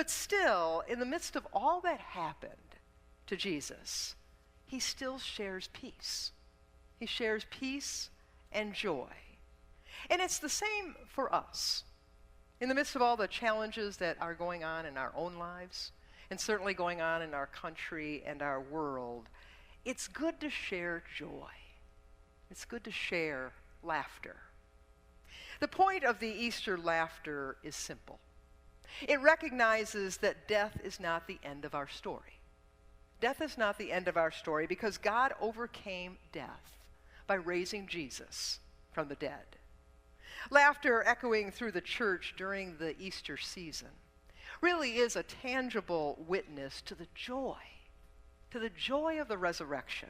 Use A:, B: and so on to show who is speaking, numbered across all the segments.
A: But still, in the midst of all that happened to Jesus, he still shares peace. He shares peace and joy. And it's the same for us. In the midst of all the challenges that are going on in our own lives, and certainly going on in our country and our world, it's good to share joy. It's good to share laughter. The point of the Easter laughter is simple. It recognizes that death is not the end of our story. Death is not the end of our story because God overcame death by raising Jesus from the dead. Laughter echoing through the church during the Easter season really is a tangible witness to the joy of the resurrection.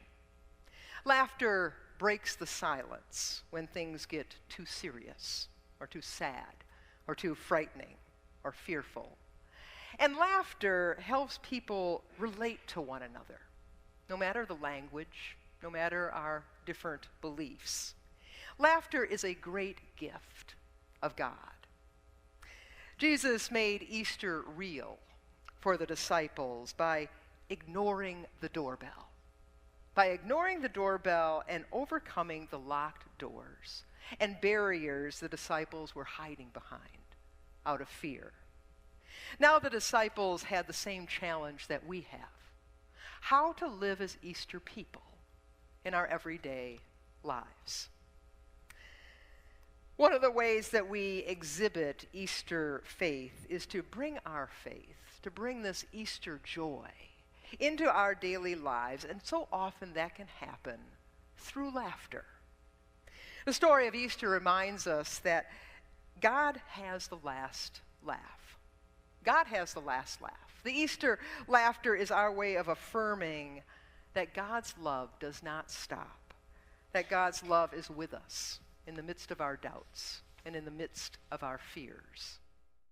A: Laughter breaks the silence when things get too serious or too sad or too frightening or fearful. And laughter helps people relate to one another, no matter the language, no matter our different beliefs. Laughter is a great gift of God. Jesus made Easter real for the disciples by ignoring the doorbell. By ignoring the doorbell and overcoming the locked doors and barriers the disciples were hiding behind out of fear. Now the disciples had the same challenge that we have: how to live as Easter people in our everyday lives. One of the ways that we exhibit Easter faith is to bring our faith, to bring this Easter joy into our daily lives, and so often that can happen through laughter. The story of Easter reminds us that God has the last laugh. God has the last laugh. The Easter laughter is our way of affirming that God's love does not stop, that God's love is with us in the midst of our doubts and in the midst of our fears.